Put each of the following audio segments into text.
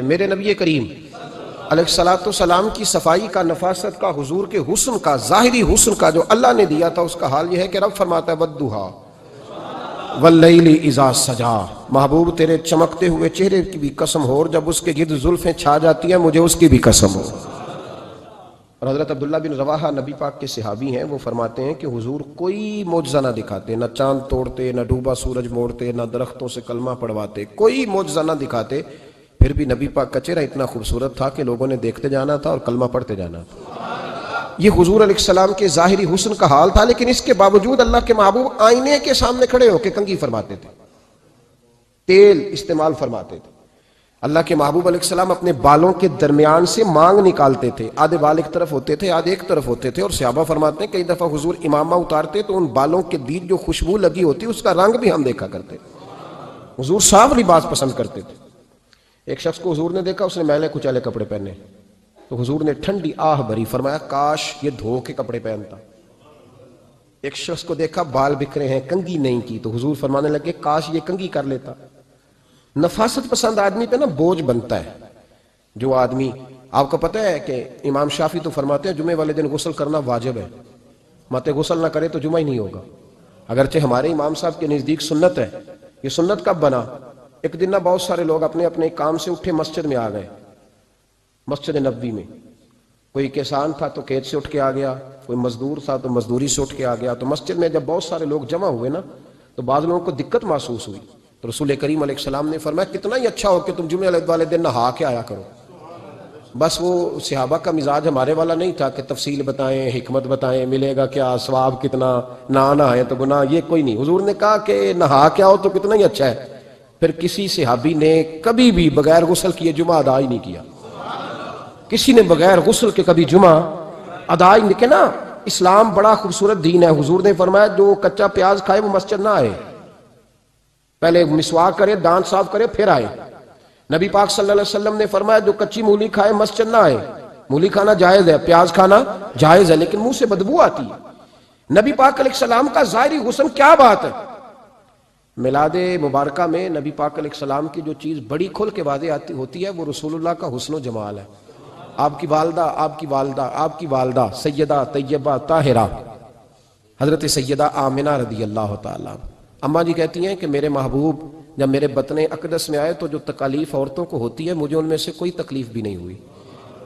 میرے نبی کریم علیہ الصلوۃ والسلام کی صفائی کا، نفاست کا، حضور کے حسن کا، ظاہری حسن کا جو اللہ نے دیا تھا، اس کا حال یہ ہے کہ رب فرماتا ہے وَالضُّحَىٰ وَاللَّيْلِ إِذَا سَجَىٰ، محبوب تیرے چمکتے ہوئے چہرے کی بھی قسم ہو، اور جب اس کے گرد زلفیں چھا جاتی ہیں مجھے اس کی بھی قسم ہو۔ اور حضرت عبداللہ بن رواحہ نبی پاک کے صحابی ہیں، وہ فرماتے ہیں کہ حضور کوئی معجزہ نہ دکھاتے، نہ چاند توڑتے، نہ ڈوبا سورج موڑتے، نہ درختوں سے کلمہ پڑھواتے، کوئی معجزہ نہ دکھاتے، پھر بھی نبی پاک کا چہرہ اتنا خوبصورت تھا کہ لوگوں نے دیکھتے جانا تھا اور کلمہ پڑھتے جانا تھا۔ یہ حضور علیہ السلام کے ظاہری حسن کا حال تھا، لیکن اس کے باوجود اللہ کے محبوب آئینے کے سامنے کھڑے ہو کے کنگھی فرماتے تھے، تیل استعمال فرماتے تھے۔ اللہ کے محبوب علیہ السلام اپنے بالوں کے درمیان سے مانگ نکالتے تھے، آدھے بال ایک طرف ہوتے تھے، آدھے ایک طرف ہوتے تھے، اور صحابہ فرماتے ہیں کئی دفعہ حضور امامہ اتارتے تو ان بالوں کے بیچ جو خوشبو لگی ہوتی اس کا رنگ بھی ہم دیکھا کرتے۔ حضور صاف لباس پسند کرتے تھے۔ ایک شخص کو حضور نے دیکھا، اس نے میلے کچالے کپڑے پہنے، تو حضور نے ٹھنڈی آہ بھری، فرمایا کاش یہ دھو کے کپڑے پہنتا۔ ایک شخص کو دیکھا بال بکھرے ہیں، کنگھی نہیں کی، تو حضور فرمانے لگے کاش یہ کنگھی کر لیتا۔ نفاست پسند آدمی پہ نا بوجھ بنتا ہے۔ جو آدمی، آپ کو پتہ ہے کہ امام شافعی تو فرماتے ہیں جمعے والے دن غسل کرنا واجب ہے، مت غسل نہ کرے تو جمعہ ہی نہیں ہوگا۔ اگرچہ ہمارے امام صاحب کے نزدیک سنت ہے۔ یہ سنت کب بنا؟ ایک دن نہ بہت سارے لوگ اپنے اپنے کام سے اٹھے مسجد میں آ گئے، مسجد نبوی میں۔ کوئی کسان تھا تو کھیت سے اٹھ کے آ گیا، کوئی مزدور تھا تو مزدوری سے اٹھ کے آ گیا۔ تو مسجد میں جب بہت سارے لوگ جمع ہوئے نا، تو بعض لوگوں کو دقت محسوس ہوئی، تو رسول کریم علیہ السلام نے فرمایا کتنا ہی اچھا ہو کہ تم جمعے والے دن نہا کے آیا کرو۔ بس وہ صحابہ کا مزاج ہمارے والا نہیں تھا کہ تفصیل بتائیں، حکمت بتائیں، ملے گا کیا، ثواب کتنا، نہ نہائے تو گناہ، یہ کوئی نہیں۔ حضور نے کہا کہ نہا کے آؤ تو کتنا ہی اچھا ہے۔ پھر کسی صحابی نے کبھی بھی بغیر غسل کیے جمعہ ادا ہی نہیں کیا۔ کسی نے بغیر غسل کے کبھی جمعہ ادا ہی نہیں کیا نا۔ اسلام بڑا خوبصورت دین ہے۔ حضور نے فرمایا جو کچا پیاز کھائے وہ مسجد نہ آئے، پہلے مسواک کرے، دانت صاف کرے، پھر آئے۔ نبی پاک صلی اللہ علیہ وسلم نے فرمایا جو کچی مولی کھائے مسجد نہ آئے۔ مولی کھانا جائز ہے، پیاز کھانا جائز ہے، لیکن منہ سے بدبو آتی ہے۔ نبی پاک علیہ السلام کا ظاہری حسن کیا بات ہے۔ میلاد مبارکہ میں نبی پاک علیہ السلام کی جو چیز بڑی کھل کے واضح ہوتی ہے وہ رسول اللہ کا حسن و جمال ہے۔ آپ کی والدہ سیدہ طیبہ طاہرہ حضرت سیدہ آمنہ رضی اللہ تعالیٰ، اماں جی کہتی ہیں کہ میرے محبوب جب میرے بطن اقدس میں آئے تو جو تکالیف عورتوں کو ہوتی ہے مجھے ان میں سے کوئی تکلیف بھی نہیں ہوئی۔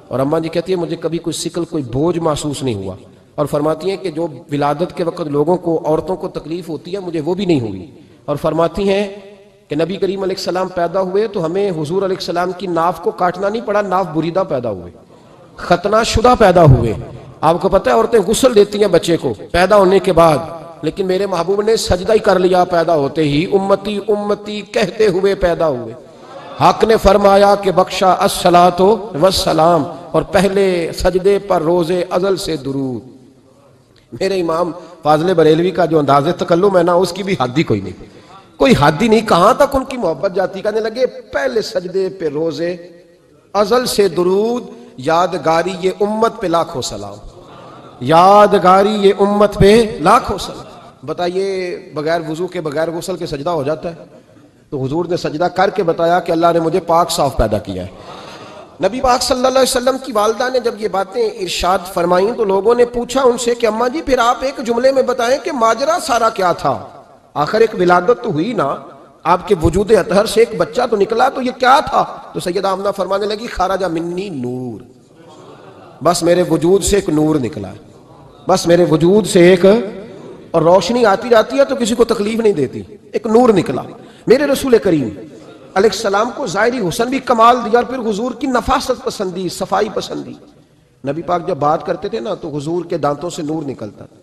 اور اماں جی کہتی ہیں مجھے کبھی کوئی ثقل، کوئی بوجھ محسوس نہیں ہوا۔ اور فرماتی ہیں کہ جو ولادت کے وقت لوگوں کو، عورتوں کو تکلیف ہوتی ہے مجھے وہ بھی نہیں ہوئی۔ اور فرماتی ہیں کہ نبی کریم علیہ السلام پیدا ہوئے تو ہمیں حضور علیہ السلام کی ناف کو کاٹنا نہیں پڑا، ناف بریدہ پیدا ہوئے، ختنہ شدہ پیدا ہوئے۔ آپ کو پتہ ہے عورتیں غسل دیتی ہیں بچے کو پیدا ہونے کے بعد، لیکن میرے محبوب نے سجدہ ہی کر لیا پیدا ہوتے ہی، امتی امتی کہتے ہوئے پیدا ہوئے۔ حق نے فرمایا کہ بخشا الصلاۃ والسلام، اور پہلے سجدے پر روز ازل سے درود۔ میرے امام فاضل بریلوی کا جو انداز تکلم ہے نا، اس کی بھی حد ہی کوئی نہیں، کوئی حد ہی نہیں، کہاں تک ان کی محبت جاتی۔ کہنے لگے پہلے سجدے پہ روز ازل سے درود، یادگاری یہ امت پہ لاکھوں سلام، یادگاری یہ امت پہ لاکھوں سلام۔ بتائیے بغیر وضو کے، بغیر غسل کے سجدہ ہو جاتا ہے؟ تو حضور نے سجدہ کر کے بتایا کہ اللہ نے مجھے پاک صاف پیدا کیا ہے۔ نبی پاک صلی اللہ علیہ وسلم کی والدہ نے جب یہ باتیں ارشاد فرمائیں تو لوگوں نے پوچھا ان سے کہ اماں جی پھر آپ ایک جملے میں بتائیں کہ ماجرا سارا کیا تھا، آخر ایک ولادت تو ہوئی نا، آپ کے وجود اطہر سے ایک بچہ تو نکلا، تو یہ کیا تھا؟ تو سیدہ آمنہ فرمانے لگی خرج منی نور، بس میرے وجود سے ایک نور نکلا، بس میرے وجود سے ایک، اور روشنی آتی جاتی ہے تو کسی کو تکلیف نہیں دیتی، ایک نور نکلا۔ میرے رسول کریم علیہ السلام کو ظاہری حسن بھی کمال دیا، اور پھر حضور کی نفاست پسندی، صفائی پسندی۔ نبی پاک جب بات کرتے تھے نا تو حضور کے دانتوں سے نور نکلتا تھا۔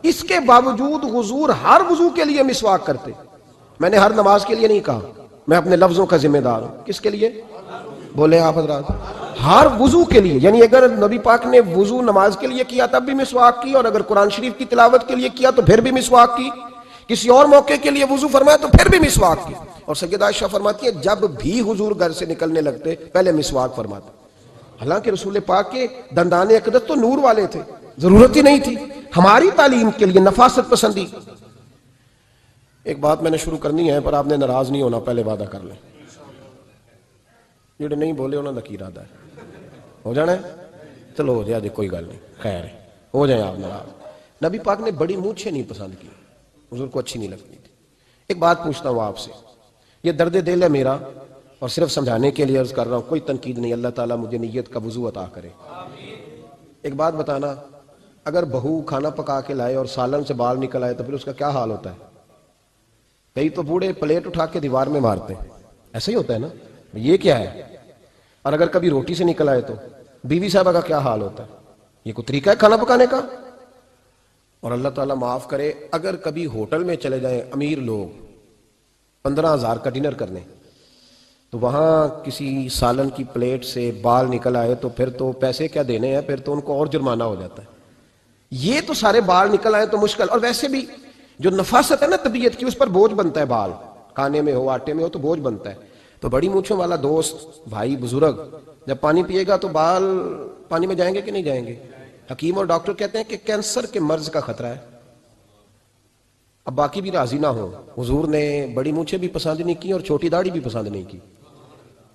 اس کے باوجود حضور ہر وضو کے لیے مسواک کرتے۔ میں نے ہر نماز کے لیے نہیں کہا، میں اپنے لفظوں کا ذمہ دار ہوں۔ کس کے لیے بولے آپ حضرات؟ ہر وضو کے لیے، یعنی اگر نبی پاک نے وضو نماز کے لیے کیا تب بھی مسواک کی، اور اگر قرآن شریف کی تلاوت کے لیے کیا تو پھر بھی مسواک کی، کسی اور موقع کے لیے وضو فرمایا تو پھر بھی مسواک کی۔ اور سیدہ عائشہ فرماتی ہے جب بھی حضور گھر سے نکلنے لگتے پہلے مسواک فرماتے۔ حالانکہ رسول پاک کے دندان اقدس تو نور والے تھے، ضرورت ہی نہیں تھی۔ ہماری تعلیم کے لیے نفاست پسندی۔ ایک بات میں نے شروع کرنی ہے پر آپ نے ناراض نہیں ہونا، پہلے وعدہ کر لیں۔ جڑے نہیں بولے انہوں نے کی ارادہ ہے؟ ہو جانا ہے؟ چلو ہو جائے، کوئی گل نہیں، خیر ہے، ہو جائیں آپ ناراض۔ نبی پاک نے بڑی مونچھیں نہیں پسند کی، حضور کو اچھی نہیں لگتی تھی۔ ایک بات پوچھتا ہوں آپ سے، یہ درد دل ہے میرا اور صرف سمجھانے کے لیے عرض کر رہا ہوں، کوئی تنقید نہیں، اللہ تعالیٰ مجھے نیت کا وضو عطا کرے۔ ایک بات بتانا، اگر بہو کھانا پکا کے لائے اور سالن سے بال نکل آئے تو پھر اس کا کیا حال ہوتا ہے؟ کئی تو بوڑھے پلیٹ اٹھا کے دیوار میں مارتے ہیں، ایسا ہی ہوتا ہے نا، یہ کیا ہے؟ اور اگر کبھی روٹی سے نکل آئے تو بیوی صاحبہ کا کیا حال ہوتا ہے؟ یہ کوئی طریقہ ہے کھانا پکانے کا؟ اور اللہ تعالیٰ معاف کرے، اگر کبھی ہوٹل میں چلے جائیں امیر لوگ 15,000 کا ڈنر کرنے، تو وہاں کسی سالن کی پلیٹ سے بال نکل آئے تو پھر تو پیسے کیا دینے ہیں، پھر تو ان کو اور جرمانہ ہو جاتا ہے۔ یہ تو سارے بال نکل آئے تو مشکل، اور ویسے بھی جو نفاست ہے نا طبیعت کی، اس پر بوجھ بنتا ہے، بال کھانے میں ہو آٹے میں ہو تو بوجھ بنتا ہے۔ تو بڑی مونچھوں والا دوست بھائی بزرگ جب پانی پیے گا تو بال پانی میں جائیں گے کہ نہیں جائیں گے؟ حکیم اور ڈاکٹر کہتے ہیں کہ کینسر کے مرض کا خطرہ ہے۔ اب باقی بھی راضی نہ ہو، حضور نے بڑی مونچھیں بھی پسند نہیں کی اور چھوٹی داڑھی بھی پسند نہیں کی۔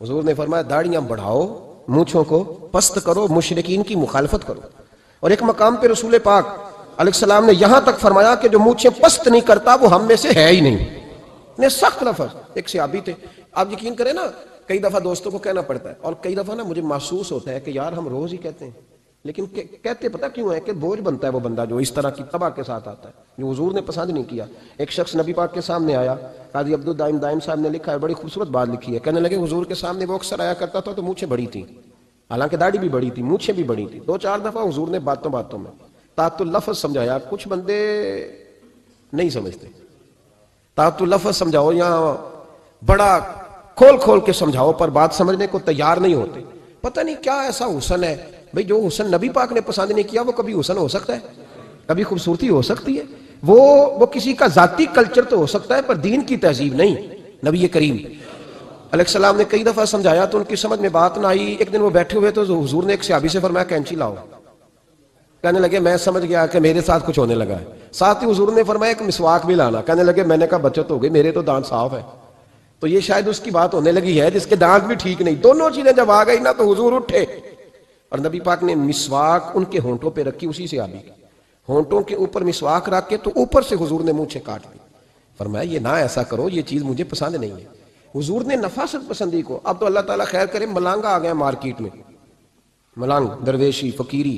حضور نے فرمایا داڑیاں بڑھاؤ، مونچھوں کو پست کرو، مشرکین کی مخالفت کرو۔ اور ایک مقام پہ رسول پاک علیہ السلام نے یہاں تک فرمایا کہ جو مونچھیں پست نہیں کرتا وہ ہم میں سے ہے ہی نہیں۔ نے سخت لفظ، ایک صحابی تھے، آپ یقین کریں نا، کئی دفعہ دوستوں کو کہنا پڑتا ہے، اور کئی دفعہ نا مجھے محسوس ہوتا ہے کہ یار ہم روز ہی کہتے ہیں، لیکن کہتے پتہ کیوں ہے کہ بوجھ بنتا ہے وہ بندہ جو اس طرح کی تباہ کے ساتھ آتا ہے، جو حضور نے پسند نہیں کیا۔ ایک شخص نبی پاک کے سامنے آیا، قاضی عبدالدائم دائم صاحب نے لکھا ہے، بڑی خوبصورت بات لکھی ہے، کہنے لگے حضور کے سامنے وہ اکثر آیا کرتا تھا تو مونچھیں بڑی تھیں، حالانکہ داڑھی بھی بڑی تھی، مونچھیں بھی بڑی تھی۔ 2-4 دفعہ حضور نے باتوں میں تحت اللفظ سمجھایا، کچھ بندے نہیں سمجھتے، تحت اللفظ سمجھاؤ یا بڑا کھول کے سمجھاؤ پر بات سمجھنے کو تیار نہیں ہوتے۔ پتہ نہیں کیا ایسا حسن ہے بھئی، جو حسن نبی پاک نے پسند نہیں کیا وہ کبھی حسن ہو سکتا ہے، کبھی خوبصورتی ہو سکتی ہے، وہ کسی کا ذاتی کلچر تو ہو سکتا ہے پر دین کی تہذیب نہیں۔ نبی کریم علیہ السلام نے کئی دفعہ سمجھایا تو ان کی سمجھ میں بات نہ آئی۔ ایک دن وہ بیٹھے ہوئے تو حضور نے ایک صحابی سے فرمایا کینچی لاؤ، کہنے لگے میں سمجھ گیا کہ میرے ساتھ کچھ ہونے لگا ہے۔ ساتھ ہی حضور نے فرمایا ایک مسواک بھی لانا، کہنے لگے میں نے کہا بچت ہو گئی، میرے تو دانت صاف ہے۔ تو یہ شاید اس کی بات ہونے لگی ہے جس کے دانت بھی ٹھیک نہیں۔ دونوں چیزیں جب آ گئی نا تو حضور اٹھے اور نبی پاک نے مسواک ان کے ہونٹوں پہ رکھی، اسی سے آبی ہونٹوں کے اوپر مسواک رکھ کے تو اوپر سے حضور نے مونچھیں کاٹ لی۔ فرمایا یہ نہ ایسا کرو، یہ چیز مجھے پسند نہیں ہے۔ حضور نے نفاست پسندی کو، اب تو اللہ تعالیٰ خیر کرے ملانگا آ گئے مارکیٹ میں، ملانگ درویشی فقیری،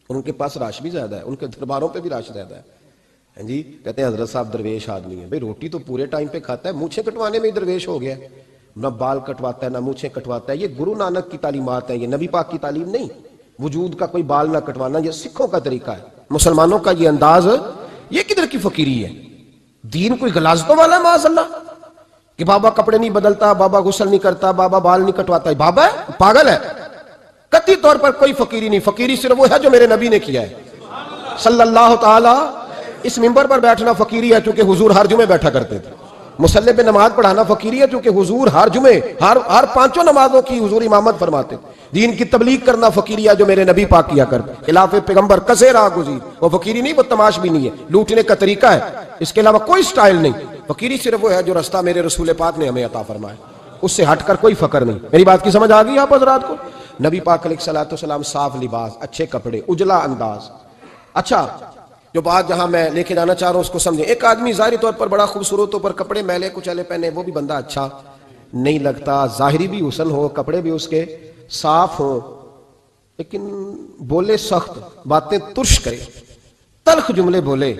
ان کے پاس رش بھی زیادہ ہے، ان کے درباروں پہ بھی رش زیادہ ہے۔ ہاں جی، کہتے ہیں حضرت صاحب درویش آدمی ہے، بھئی روٹی تو پورے ٹائم پہ کھاتا ہے، مونچھیں کٹوانے میں ہی درویش ہو گیا، نہ بال کٹواتا ہے نہ مونچھیں کٹواتا ہے۔ یہ گرو نانک کی تعلیمات ہیں، یہ نبی پاک کی تعلیم نہیں۔ وجود کا کوئی بال نہ کٹوانا یہ سکھوں کا طریقہ ہے، مسلمانوں کا یہ انداز، یہ کدھر کی فقیری ہے؟ دین کوئی غلاظتوں والا ہے معاذ اللہ، کہ بابا کپڑے نہیں بدلتا، بابا غسل نہیں کرتا، بابا بال نہیں کٹواتا، بابا ہے پاگل ہے؟ قطعی طور پر کوئی فقیری نہیں، فقیری صرف وہ ہے جو میرے نبی نے کیا ہے صلی اللہ تعالی۔ اس منبر پر بیٹھنا فقیری ہے چونکہ حضور ہر جمعے بیٹھا کرتے تھے، مصلی پہ نماز پڑھانا فقیری ہے چونکہ حضور ہر جمعے ہر 5 نمازوں کی حضور امامت فرماتے تھے۔ دین کی تبلیغ کرنا فقیری ہے جو میرے نبی پاک کیا کرتے، خلاف پیغمبر کسے راہ گزیر، وہ فقیری نہیں، وہ تماش بھی نہیں ہے، لوٹنے کا طریقہ ہے، اس کے علاوہ کوئی سٹائل نہیں۔ فقیری صرف وہ ہے جو رستہ میرے رسول پاک نے ہمیں عطا فرمایا، اس سے ہٹ کر کوئی فقر نہیں۔ میری بات کی سمجھ آ گئی آپ حضرات کو؟ نبی پاک علیہ السلام صاف لباس، اچھے کپڑے، اجلا انداز۔ اچھا، جو بات جہاں میں لے کے جانا چاہ رہا ہوں اس کو سمجھیں۔ ایک آدمی ظاہری طور پر بڑا خوبصورت ہو پر کپڑے میلے کچیلے پہنے، وہ بھی بندہ اچھا نہیں لگتا۔ ظاہری بھی حسن ہو، کپڑے بھی اس کے صاف ہوں، لیکن بولے سخت، باتیں ترش کرے، تلخ جملے بولے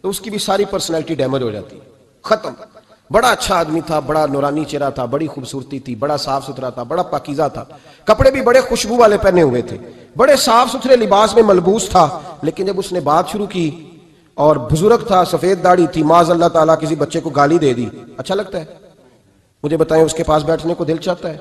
تو اس کی بھی ساری پرسنالٹی ڈیمیج ہو جاتی، ختم۔ بڑا اچھا آدمی تھا، بڑا نورانی چہرہ تھا، بڑی خوبصورتی تھی، بڑا صاف ستھرا تھا، بڑا پاکیزہ تھا، کپڑے بھی بڑے خوشبو والے پہنے ہوئے تھے، بڑے صاف ستھرے لباس میں ملبوس تھا، لیکن جب اس نے بات شروع کی اور بزرگ تھا، سفید داڑھی تھی، معاذ اللہ تعالیٰ کسی بچے کو گالی دے دی، اچھا لگتا ہے؟ مجھے بتائیں اس کے پاس بیٹھنے کو دل چاہتا ہے؟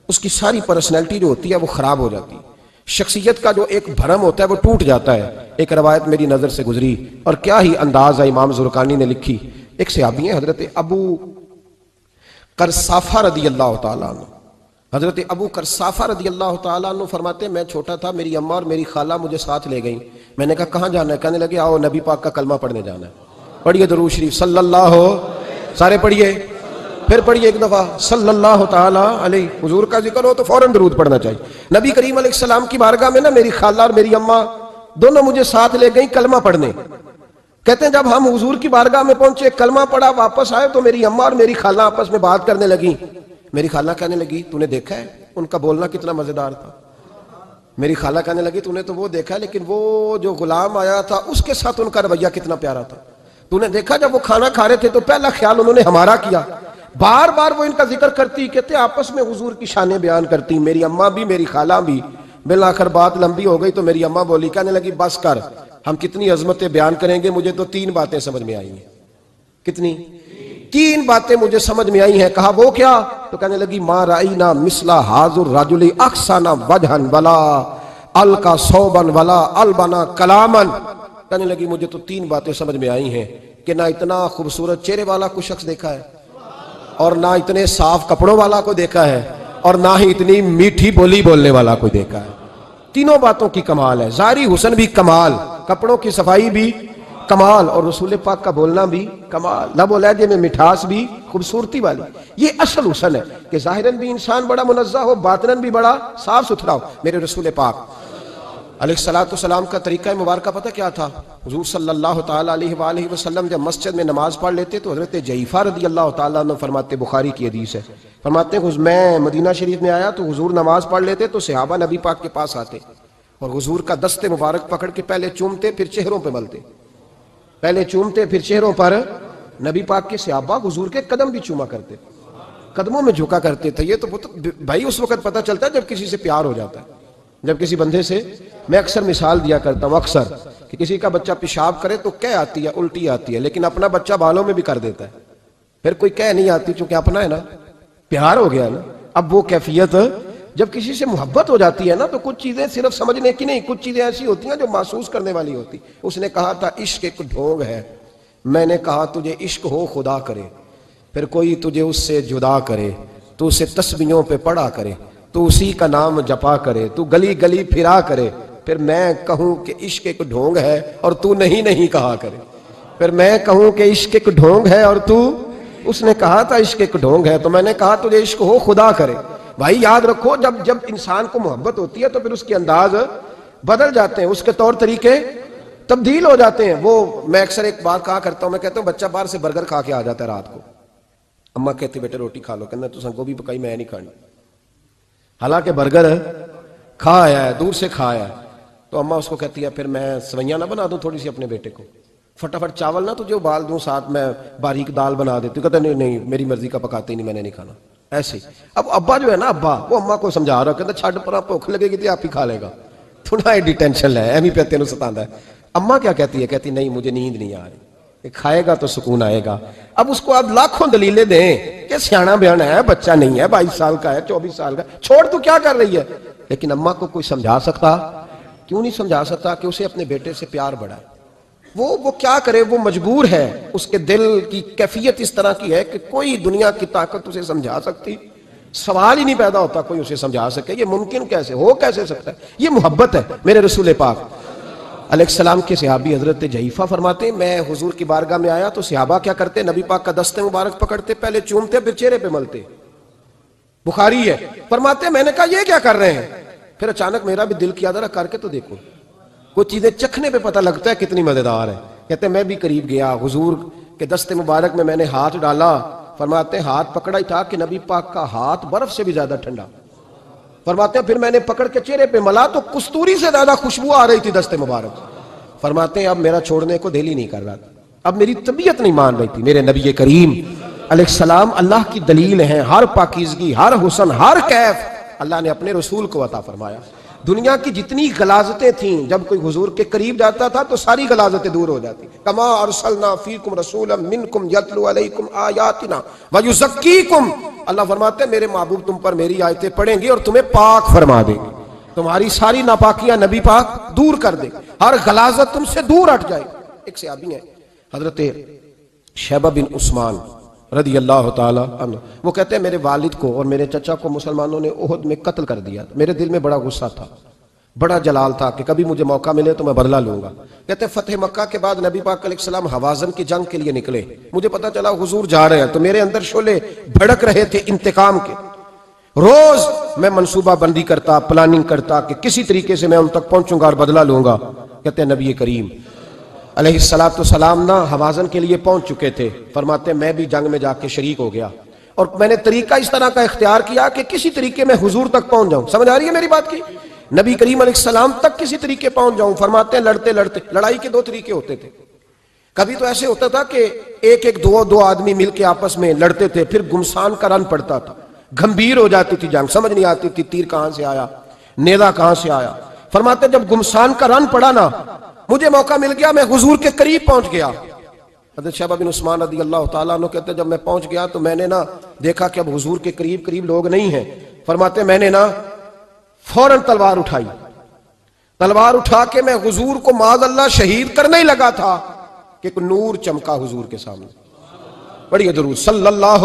اس کی ساری پرسنالٹی جو ہوتی ہے وہ خراب ہو جاتی ہے، شخصیت کا جو ایک بھرم ہوتا ہے وہ ٹوٹ جاتا ہے۔ ایک روایت میری نظر سے گزری اور کیا ہی انداز ہے، امام زرقانی نے لکھی۔ ایک صحابی ہیں حضرت ابو قرصافہ رضی اللہ تعالیٰ عنہ، حضرت ابو قرصافہ رضی اللہ تعالیٰ عنہ فرماتے ہیں میں چھوٹا تھا، میری اماں اور میری خالہ مجھے ساتھ لے گئیں، میں نے کہا کہاں جانا ہے؟ کہنے لگے آؤ نبی پاک کا کلمہ پڑھنے جانا ہے۔ پڑھیے درود شریف صلی اللہ ہو، سارے پڑھیے پھر پڑھیے ایک دفعہ صلی اللہ تعالی علیہ. حضور کا ذکر ہو تو فوراً درود پڑھنا چاہیے. نبی کریم علیہ السلام کی بارگاہ میں نا میری خالہ اور میری اماں دونوں مجھے ساتھ لے گئیں کلمہ پڑھنے. کہتے ہیں جب ہم حضور کی بارگاہ میں پہنچے, کلمہ پڑھا, واپس آئے تو میری اماں اور میری خالہ آپس میں بات کرنے لگی. میری خالہ کہنے لگی تو نے دیکھا ہے ان کا بولنا کتنا مزیدار تھا. میری خالہ کہنے لگی تو نے تو وہ دیکھا ہے لیکن وہ جو غلام آیا تھا اس کے ساتھ ان کا رویہ کتنا پیارا تھا. تو نے دیکھا جب وہ کھانا کھا رہے تھے تو پہلا خیال انہوں نے ہمارا کیا. بار بار وہ ان کا ذکر کرتی, کہتے آپس میں حضور کی شانیں بیان کرتی, میری اماں بھی میری خالہ بھی. بالآخر بات لمبی ہو گئی تو میری اماں بولی, کہنے لگی بس کر, ہم کتنی عظمتیں بیان کریں گے, مجھے تو 3 باتیں سمجھ میں آئی ہیں. کتنی؟ 3 باتیں مجھے سمجھ میں آئی ہیں. کہا وہ کیا؟ تو کہنے لگی ما رأینا مثلا حاضر رجل احسن وجہا ولا القا صوبا ولا البنا کلاما. کہنے لگی مجھے تو 3 باتیں سمجھ میں آئی ہیں کہ نہ اتنا خوبصورت چہرے والا کوئی شخص دیکھا ہے, اور نہ اتنے صاف کپڑوں والا کو دیکھا ہے, اور نہ ہی اتنی میٹھی بولی بولنے والا کوئی دیکھا ہے. تینوں باتوں کی کمال ہے. ظاہری حسن بھی کمال, کپڑوں کی صفائی بھی کمال, اور رسول پاک کا بولنا بھی کمال, لب و لہجے میں مٹھاس بھی خوبصورتی والی. یہ اصل حسن ہے کہ ظاہراً بھی انسان بڑا منزہ ہو, باطناً بھی بڑا صاف ستھرا ہو. میرے رسول پاک علیہ السلام کا طریقہ مبارکہ پتہ کیا تھا؟ حضور صلی اللہ تعالیٰ علیہ وآلہ وسلم جب مسجد میں نماز پڑھ لیتے تو حضرت جعفہ رضی اللہ تعالیٰ عنہ فرماتے, بخاری کی حدیث ہے, فرماتے ہیں میں مدینہ شریف میں آیا تو حضور نماز پڑھ لیتے تو صحابہ نبی پاک کے پاس آتے اور حضور کا دست مبارک پکڑ کے پہلے چومتے پھر چہروں پہ ملتے. پہلے چومتے پھر چہروں پر. نبی پاک کے صحابہ حضور کے قدم بھی چوما کرتے, قدموں میں جھکا کرتے تھے. یہ تو بھائی اس وقت پتہ چلتا ہے جب کسی سے پیار ہو جاتا ہے, جب کسی بندے سے. میں اکثر مثال دیا کرتا ہوں اکثر کہ کسی کا بچہ پیشاب کرے تو کہہ آتی ہے, الٹی آتی ہے, لیکن اپنا بچہ بالوں میں بھی کر دیتا ہے, پھر کوئی کہہ نہیں آتی چونکہ اپنا ہے نا, پیار ہو گیا نا. اب وہ کیفیت جب کسی سے محبت ہو جاتی ہے نا تو کچھ چیزیں صرف سمجھنے کی نہیں, کچھ چیزیں ایسی ہوتی ہیں جو محسوس کرنے والی ہوتی. اس نے کہا تھا عشق ایک ڈھونگ ہے, میں نے کہا تجھے عشق ہو خدا کرے, پھر کوئی تجھے اس سے جدا کرے, تو اسے تسبیحوں پہ پڑھا کرے, تو اسی کا نام جپا کرے, تو گلی گلی پھرا کرے, پھر میں کہوں کہ عشق ایک ڈھونگ ہے اور تو نہیں کہا کرے. پھر میں کہوں کہ عشق ایک ڈھونگ ہے اور تو. اس نے کہا تھا عشق ایک ڈھونگ ہے, تو میں نے کہا تجھے عشق ہو خدا کرے. بھائی یاد رکھو جب انسان کو محبت ہوتی ہے تو پھر اس کے انداز بدل جاتے ہیں, اس کے طور طریقے تبدیل ہو جاتے ہیں. وہ میں اکثر ایک بات کہا کرتا ہوں, میں کہتا ہوں بچہ باہر سے برگر کھا کے آ جاتا ہے رات کو, اماں کہتی بیٹے روٹی کھا لو, کہنا تو گوبھی پکائی میں نہیں کھانی, حالانکہ برگر کھا آیا ہے, دور سے کھا آیا ہے. تو اماں اس کو کہتی ہے پھر میں سویاں نہ بنا دوں تھوڑی سی اپنے بیٹے کو, فٹافٹ چاول نہ تجھے ابال دوں, ساتھ میں باریک دال بنا دیتی. کہتا نہیں میری مرضی کا پکاتے ہی نہیں, میں نے نہیں کھانا. ایسے اب ابا جو ہے نا, ابا وہ اماں کو سمجھا رہا, کہتا چھڈ پر بھوک لگے گی تو آپ ہی کھا لے گا, تھوڑا ایڈی ٹینشن ہے, ایویں پیتے نو ستاندا ہے. اماں کیا کہتی ہے؟ کہتی نہیں مجھے نیند نہیں آ رہی, کھائے گا تو سکون آئے گا. اب اس کو آپ لاکھوں دلیلیں دیں کہ سیانا بیانا ہے, بچہ نہیں ہے, 22 سال کا ہے, 24 سال کا, چھوڑ تو کیا کر رہی ہے. لیکن اماں کو کوئی سمجھا سکتا؟ کیوں نہیں سمجھا سکتا کہ اسے اپنے بیٹے سے پیار بڑھا ہے. وہ کیا کرے, وہ مجبور ہے, اس کے دل کی کیفیت اس طرح کی ہے کہ کوئی دنیا کی طاقت اسے سمجھا سکتی, سوال ہی نہیں پیدا ہوتا کوئی اسے سمجھا سکے. یہ ممکن کیسے ہو, کیسے سکتا ہے؟ یہ محبت ہے. میرے رسول پاک علیہ السلام کے صحابی حضرت جعفہ فرماتے ہیں میں حضور کی بارگاہ میں آیا تو صحابہ کیا کرتے, نبی پاک کا دست مبارک پکڑتے, پہلے چومتے پھر چہرے پہ ملتے. بخاری ہے. فرماتے ہیں میں نے کہا یہ کیا کر رہے ہیں, پھر اچانک میرا بھی دل کیا ذرا کر کے تو دیکھو, کچھ چیزیں چکھنے پہ پتہ لگتا ہے کتنی مزیدار ہے. کہتے ہیں میں بھی قریب گیا, حضور کے دست مبارک میں نے ہاتھ ڈالا. فرماتے ہیں ہاتھ پکڑا ہی تھا کہ نبی پاک کا ہاتھ برف سے بھی زیادہ ٹھنڈا. فرماتے ہیں پھر میں نے پکڑ کے چہرے پہ ملا تو کستوری سے زیادہ خوشبو آ رہی تھی دست مبارک. فرماتے ہیں اب میرا چھوڑنے کو دل ہی نہیں کر رہا تھا, اب میری طبیعت نہیں مان رہی تھی. میرے نبی کریم علیہ السلام اللہ کی دلیل ہیں, ہر پاکیزگی, ہر حسن, ہر کیف اللہ نے اپنے رسول کو عطا فرمایا. دنیا کی جتنی غلاظتیں تھیں جب کوئی حضور کے قریب جاتا تھا تو ساری غلاظتیں دور ہو جاتی. کما ارسلنا فیکم رسولا منکم یتلو علیکم آیاتنا ویزکیکم. اللہ فرماتے ہیں میرے محبوب تم پر میری آیتیں پڑھیں گے اور تمہیں پاک فرما دیں گے, تمہاری ساری ناپاکیاں نبی پاک دور کر دے, ہر غلاظت تم سے دور ہٹ جائے. ایک صحابی ہیں حضرت شیبہ بن عثمان رضی اللہ تعالی عنہ, وہ کہتے ہیں میرے والد کو اور میرے چچا کو مسلمانوں نے احد میں قتل کر دیا. میرے دل میں بڑا غصہ تھا, بڑا جلال تھا کہ کبھی مجھے موقع ملے تو میں بدلہ لوں گا. کہتے فتح مکہ کے بعد نبی پاک علیہ السلام حوازن کی جنگ کے لیے نکلے. مجھے پتا چلا حضور جا رہے ہیں تو میرے اندر شعلے بھڑک رہے تھے انتقام کے. روز میں منصوبہ بندی کرتا، پلاننگ کرتا کہ کسی طریقے سے میں ان تک پہنچوں گا اور بدلہ لوں گا. کہتے ہیں نبی کریم علیہ السلام نا حوازن کے لیے پہنچ چکے تھے. فرماتے ہیں میں بھی جنگ میں جا کے شریک ہو گیا اور میں نے طریقہ اس طرح کا اختیار کیا کہ کسی طریقے میں حضور تک پہنچ جاؤں. سمجھ آ رہی ہے میری بات کی؟ نبی کریم علیہ السلام تک کسی طریقے پہنچ جاؤں. فرماتے ہیں لڑتے لڑتے، لڑائی کے دو طریقے ہوتے تھے. کبھی تو ایسے ہوتا تھا کہ ایک دو آدمی مل کے آپس میں لڑتے تھے، پھر گمسان کا رن پڑتا تھا، گھمبیر ہو جاتی تھی جنگ، سمجھ نہیں آتی تھی تیر کہاں سے آیا، نیزہ کہاں سے آیا. فرماتے جب گمسان کا رن پڑا نا، مجھے موقع مل گیا، میں حضور کے قریب پہنچ گیا. حضرت شہبہ بن عثمان رضی اللہ تعالیٰ عنہ کہتے جب میں پہنچ گیا تو میں نے نا دیکھا کہ اب حضور کے قریب لوگ نہیں ہیں. فرماتے میں نے نا فوراً تلوار اٹھائی. تلوار اٹھا کے میں حضور کو معاذ اللہ شہید کرنے ہی لگا تھا کہ ایک نور چمکا حضور کے سامنے. پڑھیے درود صلی اللہ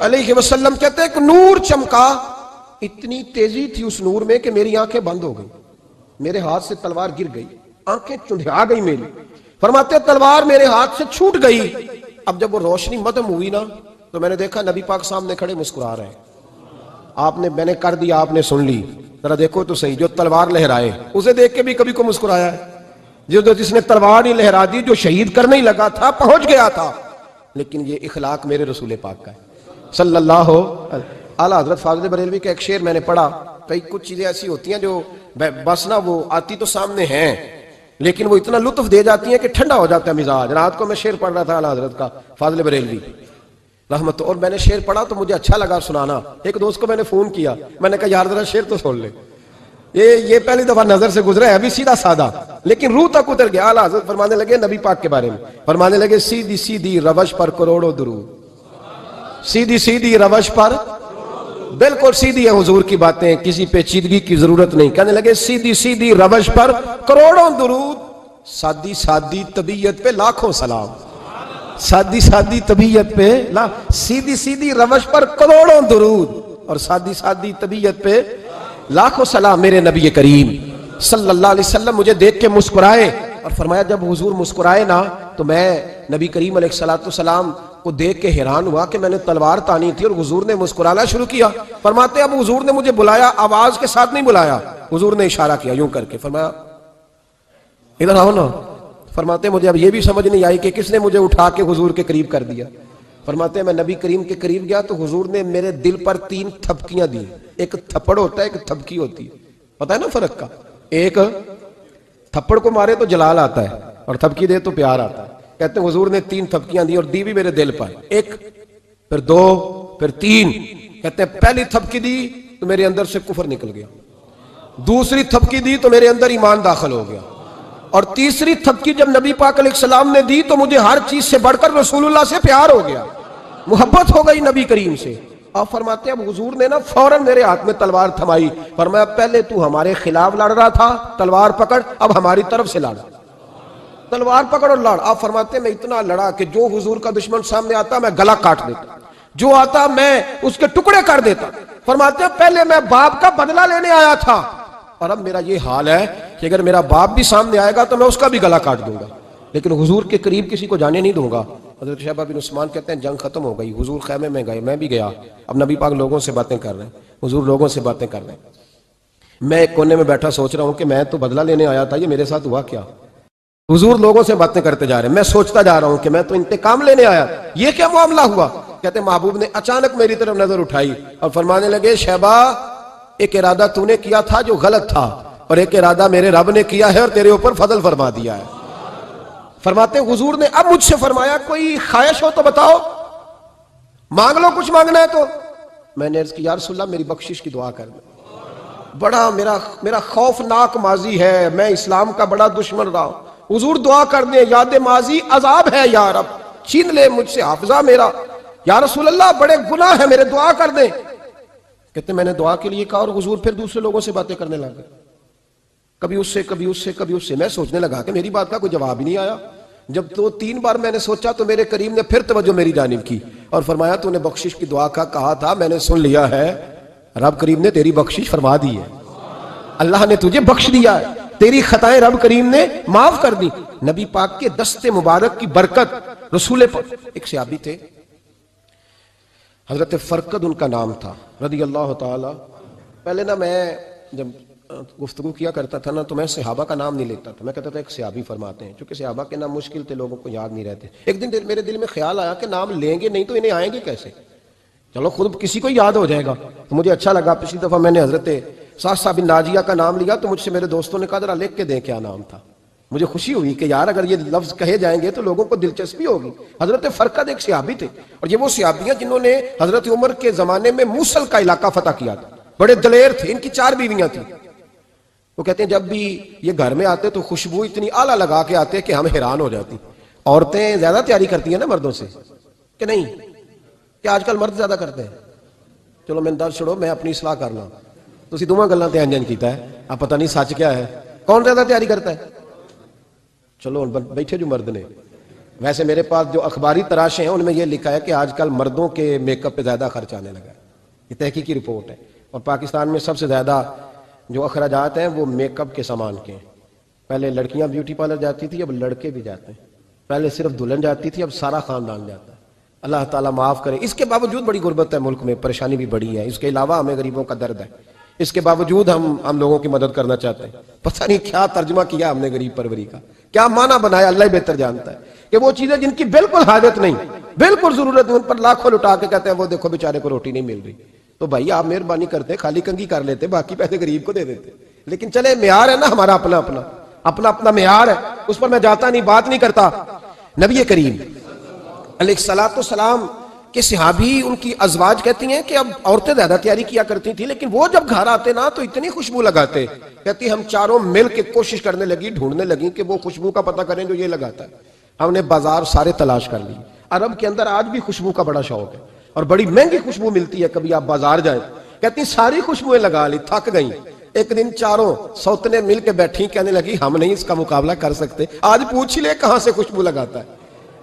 علیہ وسلم. کہتے ایک نور چمکا، اتنی تیزی تھی اس نور میں کہ میری آنکھیں بند ہو گئی، میرے ہاتھ سے تلوار گر گئی، آنکھیں چندھا گئی میری. فرماتے تلوار میرے ہاتھ سے چھوٹ گئی. اب جب وہ روشنی مدھم ہوئی نا تو میں نے دیکھا نبی پاک سامنے کھڑے مسکرا رہے ہیں. میں نے کر دیا، آپ نے سن لی. ذرا دیکھو تو صحیح، جو تلوار لہرائے اسے دیکھ کے بھی کبھی کو مسکرایا ہے؟ جس نے تلوار نہیں لہرا دی، جو شہید کرنے ہی لگا تھا، پہنچ گیا تھا. لیکن یہ اخلاق میرے رسول پاک کا ہے صلی اللہ اعلیٰ حضرت فاضل بریلوی کا ایک شعر میں نے پڑھا. کئی کچھ چیزیں ایسی ہوتی ہیں جو بس نا وہ آتی تو سامنے ہیں لیکن وہ اتنا لطف دے جاتی ہیں کہ ٹھنڈا ہو جاتا ہے مزاج. رات کو میں شعر پڑھ رہا تھا اعلیٰ حضرت کا فاضل بریلوی رحمت، اور میں نے شعر پڑھا تو مجھے اچھا لگا سنانا. ایک دوست کو میں نے فون کیا، میں نے کہا یار ذرا شعر تو سن لے. یہ پہلی دفعہ نظر سے گزرا ہے، ابھی سیدھا سادہ لیکن روح تک اتر گیا. اعلیٰ حضرت فرمانے لگے نبی پاک کے بارے میں، فرمانے لگے سیدھی سیدھی روش پر کروڑوں درود. سیدھی سیدھی روش پر بالکل سیدھی ہے حضور کی باتیں، کسی پیچیدگی کی ضرورت نہیں. کہنے لگے سیدھی سیدھی روش پر کروڑوں درود، سادی سادی طبیعت پہ لاکھوں سلام. سادی سادی طبیعت پہ سیدھی سیدھی روش پر کروڑوں درود اور سادی سادی طبیعت پہ لاکھوں سلام. میرے نبی کریم صلی اللہ علیہ وسلم مجھے دیکھ کے مسکرائے اور فرمایا جب حضور مسکرائے نا تو میں نبی کریم علیہ السلام کو دیکھ کے حیران ہوا کہ میں نے تلوار تانی تھی اور حضور نے مسکرانا شروع کیا. فرماتے اب حضور نے مجھے بلایا، آواز کے ساتھ نہیں بلایا، حضور نے اشارہ کیا یوں کر کے، فرمایا ادھر آؤ نا. فرماتے مجھے اب یہ بھی سمجھ نہیں آئی کہ کس نے مجھے اٹھا کے حضور کے قریب کر دیا. فرماتے میں نبی کریم کے قریب گیا تو حضور نے میرے دل پر 3 تھپکیاں دی. ایک تھپڑ ہوتا ہے، ایک تھپکی ہوتی ہے، پتہ ہے نا فرق کا؟ ایک تھپڑ کو مارے تو جلال آتا ہے اور تھپکی دے تو پیار آتا ہے. کہتے ہیں حضور نے 3 تھپکیاں دی اور دی بھی میرے دل پر، 1 پھر 2 پھر 3. کہتے ہیں پہلی تھپکی دی تو میرے اندر سے کفر نکل گیا، دوسری تھپکی دی تو میرے اندر ایمان داخل ہو گیا، اور تیسری تھپکی جب نبی پاک علیہ السلام نے دی تو مجھے ہر چیز سے بڑھ کر رسول اللہ سے پیار ہو گیا، محبت ہو گئی نبی کریم سے. آپ فرماتے ہیں اب حضور نے نا فوراً میرے ہاتھ میں تلوار تھمائی. فرمایا پہلے تو ہمارے خلاف لڑ رہا تھا، تلوار پکڑ، اب ہماری طرف سے لڑ، تلوار پکڑ اور لڑ. آپ فرماتے ہیں میں اتنا لڑا کہ جو حضور کا دشمن سامنے آتا میں گلا کاٹ دیتا، جو آتا میں اس کے ٹکڑے کر دیتا. فرماتے ہیں پہلے میں باپ کا بدلہ لینے آیا تھا اور اب میرا یہ حال ہے کہ اگر میرا باپ بھی سامنے آئے گا تو میں اس کا بھی گلا کاٹ دوں گا، لیکن حضور کے قریب کسی کو جانے نہیں دوں گا. حضرت شہبہ بن عثمان کہتے ہیں جنگ ختم ہو گئی، حضور خیمے میں گئے، میں بھی گیا. اب نبی پاک لوگوں سے باتیں کر رہے ہیں، حضور لوگوں سے باتیں کر رہے ہیں. میں ایک کونے میں بیٹھا سوچ رہا ہوں کہ میں تو بدلہ لینے آیا تھا، یہ میرے ساتھ ہوا کیا؟ حضور لوگوں سے باتیں کرتے جا رہے ہیں، میں سوچتا جا رہا ہوں کہ میں تو انتقام لینے آیا، یہ کیا معاملہ ہوا؟ کہتے ہیں محبوب نے اچانک میری طرف نظر اٹھائی اور فرمانے لگے شہبہ ایک ارادہ تو نے کیا تھا جو غلط تھا اور ایک ارادہ میرے رب نے کیا ہے اور تیرے اوپر فضل فرما دیا ہے. فرماتے حضور نے اب مجھ سے فرمایا کوئی خواہش ہو تو بتاؤ، مانگ لو کچھ مانگنا ہے تو. میں نے عرض کی یا رسول اللہ میری بخشش کی دعا کر دیں، بڑا میرا خوفناک ماضی ہے، میں اسلام کا بڑا دشمن رہا ہوں، حضور دعا کر دیں، یاد ماضی عذاب ہے یا رب، چھین لے مجھ سے حافظہ میرا. یا رسول اللہ بڑے گناہ ہیں میرے، دعا کر دیں. کہتے میں نے دعا کے لیے کہا اور حضور پھر دوسرے لوگوں سے باتیں کرنے لگے، کبھی اس سے کبھی اس سے کبھی اس سے. میں سوچنے لگا کہ میری بات کا کوئی جواب ہی نہیں آیا. جب تو 3 بار میں نے سوچا تو میرے کریم نے پھر توجہ میری جانب کی اور فرمایا تو نے بخشش کی دعا کا کہا تھا، میں نے سن لیا ہے، رب کریم نے تیری بخشش فرما دی ہے. اللہ نے تجھے بخش دیا ہے، تیری خطائیں رب کریم نے معاف کر دی۔ نبی پاک کے دست مبارک کی برکت، رسول پاک۔ ایک صحابی تھے حضرت فرقد ان کا نام تھا رضی اللہ تعالی۔ پہلے نا میں جب گفتگو کیا کرتا تھا نا تو میں صحابہ کا نام نہیں لیتا تھا، میں کہتا تھا ایک صحابی فرماتے ہیں، چونکہ صحابہ کے نام مشکل تھے، لوگوں کو یاد نہیں رہتے۔ ایک دن میرے دل میں خیال آیا کہ نام لیں گے نہیں تو انہیں آئیں گے کیسے، چلو خود کسی کو یاد ہو جائے گا، تو مجھے اچھا لگا۔ پچھلی دفعہ میں نے حضرت سعد بن ناجیہ کا نام لیا تو مجھ سے میرے دوستوں نے کہا ذرا لکھ کے دیں کیا نام تھا۔ مجھے خوشی ہوئی کہ یار اگر یہ لفظ کہے جائیں گے تو لوگوں کو دلچسپی ہوگی۔ حضرت فرقد ایک صحابی تھے، اور یہ وہ صحابی ہیں جنہوں نے حضرت عمر کے زمانے میں موصل کا علاقہ فتح کیا تھا، بڑے دلیر تھے، ان کی 4 بیویاں تھیں۔ وہ کہتے ہیں جب بھی یہ گھر میں آتے تو خوشبو اتنی اعلیٰ لگا کے آتے کہ ہم حیران ہو جاتی۔ عورتیں زیادہ تیاری کرتی ہیں نا مردوں سے کہ نہیں؟ کیا آج کل مرد زیادہ کرتے ہیں؟ چلو میں درد چھوڑو، میں اپنی اصلاح کرنا، تسی دوواں گلاں تے انجن کیتا ہے، اب پتہ نہیں سچ کیا ہے، کون زیادہ تیاری کرتا ہے؟ چلو بیٹھے جو مرد نے، ویسے میرے پاس جو اخباری تراشیں ہیں ان میں یہ لکھا ہے کہ آج کل مردوں کے میک اپ پہ زیادہ خرچ آنے لگا ہے، یہ تحقیقی رپورٹ ہے۔ اور پاکستان میں سب سے زیادہ جو اخراجات ہیں وہ میک اپ کے سامان کے ہیں۔ پہلے لڑکیاں بیوٹی پارلر جاتی تھی، اب لڑکے بھی جاتے ہیں۔ پہلے صرف دلہن جاتی تھی، اب سارا خاندان جاتا ہے۔ اللہ تعالیٰ معاف کرے۔ اس کے باوجود بڑی غربت ہے ملک میں، پریشانی بھی بڑی ہے، اس کے علاوہ ہمیں غریبوں کا درد ہے، اس کے باوجود ہم لوگوں کی مدد کرنا چاہتے ہیں۔ پتہ نہیں کیا ترجمہ کیا ہم نے غریب پروری کا، کیا معنی بنایا، اللہ ہی بہتر جانتا ہے کہ وہ چیزیں جن کی بالکل حاجت نہیں، بالکل ضرورت نہیں، ان پر لاکھوں لٹا کے کہتے ہیں وہ دیکھو بیچارے کو روٹی نہیں مل رہی۔ تو بھائی آپ مہربانی کرتے خالی کنگھی کر لیتے، باقی پیسے غریب کو دے دیتے۔ لیکن چلے معیار ہے نا ہمارا اپنا معیار ہے، اس پر میں جاتا نہیں، بات نہیں کرتا۔ نبی کریم علیہ الصلوۃ والسلام کہ صحابی ان کی ازواج کہتی ہیں کہ اب عورتیں زیادہ تیاری کیا کرتی تھیں، لیکن وہ جب گھر آتے نا تو اتنی خوشبو لگاتے، کہتی ہم چاروں مل کے کوشش کرنے لگی، ڈھونڈنے لگی کہ وہ خوشبو کا پتہ کریں جو یہ لگاتا ہے۔ ہم نے بازار سارے تلاش کر لی، عرب کے اندر آج بھی خوشبو کا بڑا شوق ہے اور بڑی مہنگی خوشبو ملتی ہے، کبھی آپ بازار جائیں، کہتی ساری خوشبوئیں لگا لی، تھک گئیں۔ ایک دن چاروں سوتنے مل کے بیٹھی، کہنے لگی ہم نہیں اس کا مقابلہ کر سکتے، آج پوچھ ہی لے کہاں سے خوشبو لگاتا ہے،